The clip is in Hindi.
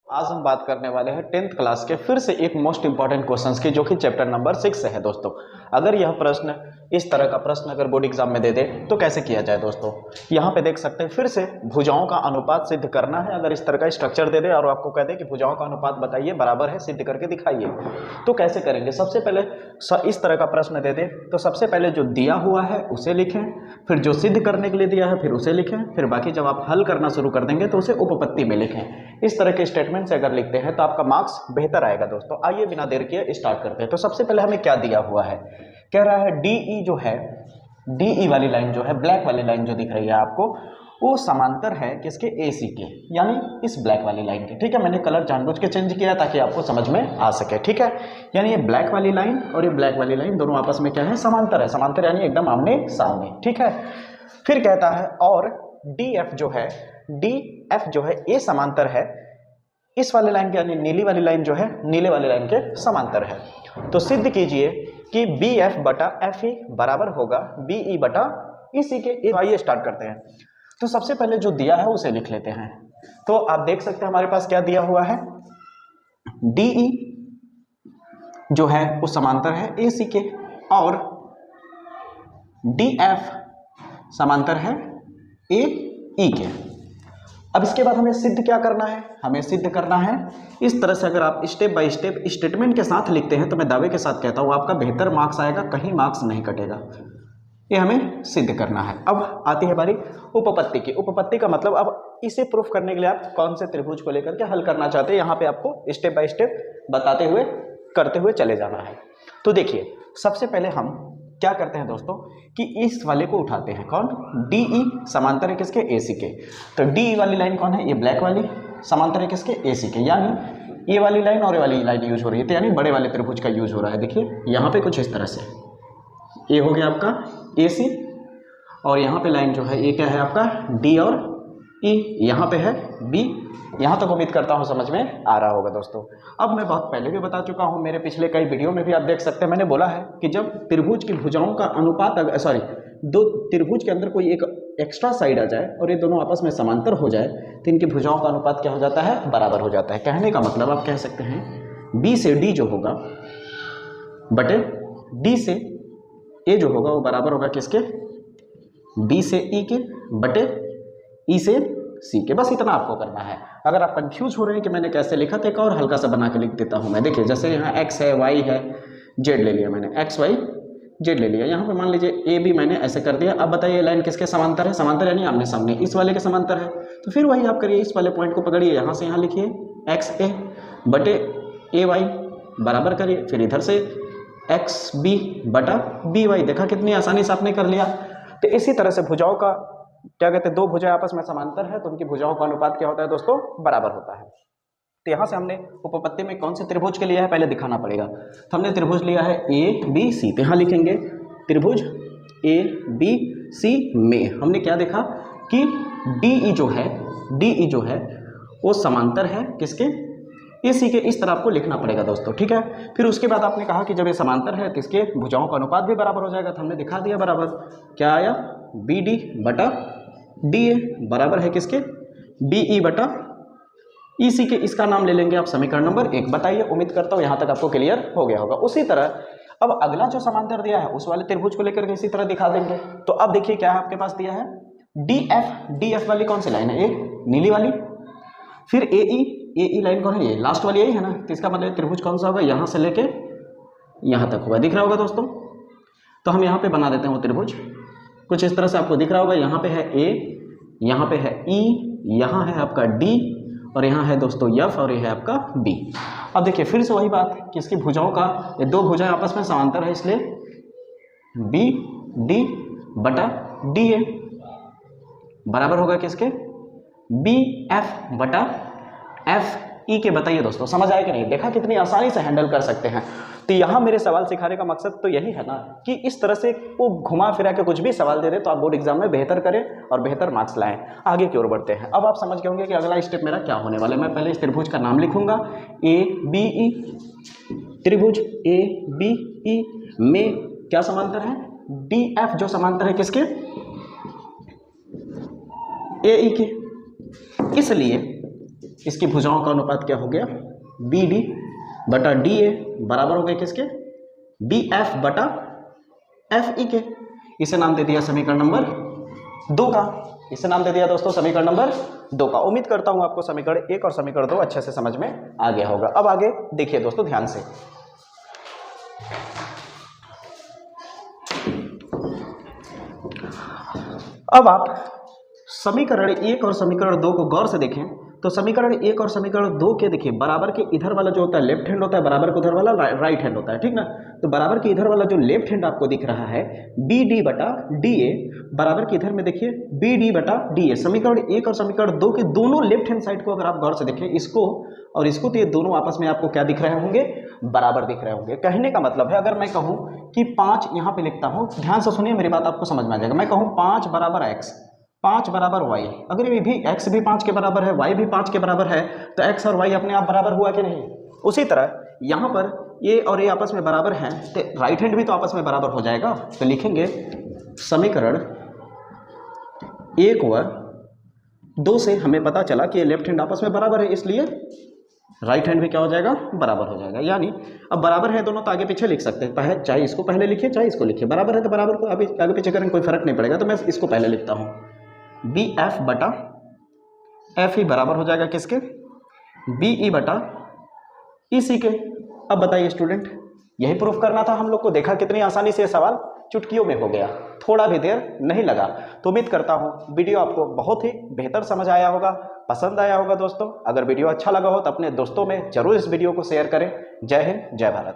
आज हम बात करने वाले हैं 10th क्लास के फिर से एक मोस्ट इंपॉर्टेंट क्वेश्चंस की, जो कि चैप्टर नंबर 6 से है दोस्तों। अगर यह प्रश्न इस तरह का प्रश्न अगर बोर्ड एग्जाम में दे दे तो कैसे किया जाए दोस्तों। यहाँ पे देख सकते हैं, फिर से भुजाओं का अनुपात सिद्ध करना है। अगर इस तरह का स्ट्रक्चर दे दे और आपको कह दे कि भुजाओं का अनुपात बताइए बराबर है, सिद्ध करके दिखाइए, तो कैसे करेंगे। सबसे पहले इस तरह का प्रश्न दे दे तो सबसे पहले जो दिया हुआ है उसे लिखें, फिर जो सिद्ध करने के लिए दिया है फिर उसे लिखें, फिर बाकी जब आप हल करना शुरू कर देंगे तो उसे उपपत्ति में लिखें। इस तरह के स्टेटमेंट से अगर लिखते हैं तो आपका मार्क्स बेहतर आएगा दोस्तों। आइए बिना देर किए स्टार्ट करते हैं। तो सबसे पहले हमें क्या दिया हुआ है, कह रहा है डीई जो है, डीई वाली लाइन जो है, ब्लैक वाली लाइन जो दिख रही है आपको, वो समांतर है किसके, एसी के, यानी इस ब्लैक वाली लाइन के। ठीक है, मैंने कलर जानबूझ के चेंज किया ताकि आपको समझ में आ सके। ठीक है, यानी ये ब्लैक वाली लाइन और ये ब्लैक वाली लाइन दोनों आपस में क्या है, समांतर है। समांतर यानी एकदम आमने सामने। ठीक है, फिर कहता है और डीएफ जो है, डीएफ जो है ये समांतर है इस वाली लाइन के, यानी नीली वाली लाइन जो है नीले वाली लाइन के समांतर है। तो सिद्ध कीजिए कि बी एफ बटा एफ ई बराबर होगा बी ई बटा इसी के। आइए स्टार्ट करते हैं। तो सबसे पहले जो दिया है उसे लिख लेते हैं। तो आप देख सकते हैं हमारे पास क्या दिया हुआ है, डीई जो है वो समांतर है एसी के और डीएफ समांतर है ए ई के। अब इसके बाद हमें सिद्ध क्या करना है, हमें सिद्ध करना है इस तरह से। अगर आप स्टेप बाय स्टेप स्टेटमेंट के साथ लिखते हैं तो मैं दावे के साथ कहता हूं आपका बेहतर मार्क्स आएगा, कहीं मार्क्स नहीं कटेगा। ये हमें सिद्ध करना है। अब आती है बारी उपपत्ति की। उपपत्ति का मतलब अब इसे प्रूफ करने के लिए आप कौन से त्रिभुज को लेकर के हल करना चाहते हैं, यहाँ पे आपको स्टेप बाय स्टेप बताते हुए करते हुए चले जाना है। तो देखिए सबसे पहले हम क्या करते हैं दोस्तों कि इस वाले को उठाते हैं, कौन, डीई समांतर है किसके, एसी के। तो डीई वाली लाइन कौन है, ये ब्लैक वाली समांतर है किसके, एसी के, यानी ये वाली लाइन और ये वाली लाइन यूज हो रही है, तो यानी बड़े वाले त्रिभुज का यूज हो रहा है। देखिए यहाँ पे कुछ इस तरह से, ये हो गया आपका एसी और यहाँ पे लाइन जो है ये क्या है आपका डी और ई, यहाँ पे है बी। यहाँ तक उम्मीद करता हूँ समझ में आ रहा होगा दोस्तों। अब मैं बहुत पहले भी बता चुका हूँ, मेरे पिछले कई वीडियो में भी आप देख सकते हैं, मैंने बोला है कि जब त्रिभुज की भुजाओं का अनुपात, दो त्रिभुज के अंदर कोई एक एक्स्ट्रा साइड आ जाए और ये दोनों आपस में समांतर हो जाए तो इनकी भुजाओं का अनुपात क्या हो जाता है, बराबर हो जाता है। कहने का मतलब आप कह सकते हैं बी से डी जो होगा बटे डी से ए जो होगा वो बराबर होगा किसके, बी से ई के बटे ई से सी के। बस इतना आपको करना है। अगर आप कंफ्यूज हो रहे हैं कि मैंने कैसे लिखा तो एक और हल्का सा बना के लिख देता हूं मैं। देखिए जैसे यहाँ एक्स है, वाई है, जेड ले लिया मैंने, एक्स वाई जेड ले लिया। यहाँ पे मान लीजिए ए बी मैंने ऐसे कर दिया। अब बताइए लाइन किसके समांतर है, समांतर यानी आमने सामने इस वाले के समांतर है। तो फिर वही आप करिए, इस वाले पॉइंट को पकड़िए, यहाँ से यहाँ लिखिए एक्स ए बटे ए वाई बराबर करिए, फिर इधर से एक्स बी बटा बी वाई। देखा कितनी आसानी से आपने कर लिया। तो इसी तरह से भुजाओं का क्या कहते हैं, दो भुजाएं आपस में समांतर है तो उनकी भुजाओं का अनुपात क्या होता है दोस्तों, बराबर होता है। तो यहाँ से हमने उपपत्ति में कौन से त्रिभुज के लिया है पहले दिखाना पड़ेगा। तो हमने त्रिभुज लिया है ए बी सी, तो यहाँ लिखेंगे त्रिभुज ए बी सी में हमने क्या देखा कि डीई जो है वो समांतर है किसके, एसी के। इस तरह आपको लिखना पड़ेगा दोस्तों। ठीक है, फिर उसके बाद आपने कहा कि जब ये समांतर है तो इसके भुजाओं का अनुपात भी बराबर हो जाएगा। तो हमने दिखा दिया बराबर, क्या आया, बी डी बटा डी ए बराबर है किसके, बी ई बटा ई सी के। इसका नाम ले लेंगे आप समीकरण नंबर 1। बताइए, उम्मीद करता हूँ यहाँ तक आपको क्लियर हो गया होगा। उसी तरह अब अगला जो समांतर दिया है उस वाले त्रिभुज को लेकर के इसी तरह दिखा देंगे। तो अब देखिए क्या है आपके पास दिया है, डी एफ वाली कौन सी लाइन है, ये नीली वाली, फिर ए ई लाइन कौन है, ये लास्ट वाली यही है ना। तो इसका मतलब त्रिभुज कौन सा होगा, यहाँ से लेके यहाँ तक होगा, दिख रहा होगा दोस्तों। तो हम यहाँ पे बना देते हैं वो त्रिभुज कुछ इस तरह से, आपको दिख रहा होगा। यहाँ पे है ए, यहाँ पे है ई, यहाँ है आपका डी और यहाँ है दोस्तों एफ और ये है आपका बी। अब देखिए फिर से वही बात कि इसकी भुजाओं का, ये दो भुजाएं आपस में समांतर है, इसलिए बी डी बटा डी ए बराबर होगा किसके, बी एफ बटा एफ ई के। बताइए दोस्तों समझ आया कि नहीं, देखा कितनी आसानी से हैंडल कर सकते हैं। तो यहाँ मेरे सवाल सिखाने का मकसद तो यही है ना कि इस तरह से वो घुमा फिरा के कुछ भी सवाल दे दे तो आप बोर्ड एग्जाम में बेहतर करें और बेहतर मार्क्स लाएं। आगे की ओर बढ़ते हैं। अब आप समझ गए होंगे कि अगला स्टेप मेरा क्या होने वाला है। मैं पहले इस त्रिभुज का नाम लिखूंगा, ए बी ई, त्रिभुज ए बी ई में क्या समांतर है, डी एफ जो समांतर है किसके, ए ई के। इसलिए इसकी भुजाओं का अनुपात क्या हो गया, बी डी बटा डी ए बराबर हो गए किसके, बी एफ बटा एफ ई के। इसे नाम दे दिया समीकरण नंबर 2 का, इसे नाम दे दिया दोस्तों समीकरण नंबर 2 का। उम्मीद करता हूं आपको समीकरण 1 और समीकरण 2 अच्छे से समझ में आ गया होगा। अब आगे देखिए दोस्तों ध्यान से, अब आप समीकरण 1 और समीकरण 2 को गौर से देखें तो समीकरण 1 और समीकरण 2 के देखिए बराबर के इधर वाला जो होता है लेफ्ट हैंड होता है, बराबर के उधर वाला राइट हैंड होता है, ठीक ना। तो बराबर के इधर वाला जो लेफ्ट हैंड आपको दिख रहा है बी डी बटा डी ए, बराबर के इधर में देखिए बी डी बटा डी ए। समीकरण 1 और समीकरण 2 के दोनों लेफ्ट हैंड साइड को अगर आप गौर से देखें, इसको और इसको, तो ये दोनों आपस में आपको क्या दिख रहे होंगे, बराबर दिख रहे होंगे। कहने का मतलब है अगर मैं कहूँ कि 5 यहाँ पे लिखता हूँ, ध्यान से सुनिए मेरी बात, आपको समझ में आ जाएगा। मैं कहूँ 5 बराबर x, 5 बराबर y, अगर ये भी x भी 5 के बराबर है, y भी 5 के बराबर है, तो x और y अपने आप बराबर हुआ कि नहीं। उसी तरह यहाँ पर ये और ये आपस में बराबर हैं, तो राइट हैंड भी तो आपस में बराबर हो जाएगा। तो लिखेंगे समीकरण 1 व 2 से हमें पता चला कि ये लेफ्ट हैंड आपस में बराबर है, इसलिए राइट हैंड भी क्या हो जाएगा, बराबर हो जाएगा। यानी अब बराबर है दोनों तो आगे पीछे लिख सकते हैं, चाहे इसको पहले लिखिए चाहे इसको लिखिए, बराबर है तो बराबर को अभी आगे पीछे करेंगे कोई फर्क नहीं पड़ेगा। तो मैं इसको पहले लिखता हूँ, बी एफ बटा एफ ही बराबर हो जाएगा किसके, बी ई बटा ई सी के। अब बताइए स्टूडेंट, यही प्रूफ करना था हम लोग को। देखा कितनी आसानी से ये सवाल चुटकियों में हो गया, थोड़ा भी देर नहीं लगा। तो उम्मीद करता हूँ वीडियो आपको बहुत ही बेहतर समझ आया होगा, पसंद आया होगा दोस्तों। अगर वीडियो अच्छा लगा हो तो अपने दोस्तों में जरूर इस वीडियो को शेयर करें। जय हिंद, जय भारत।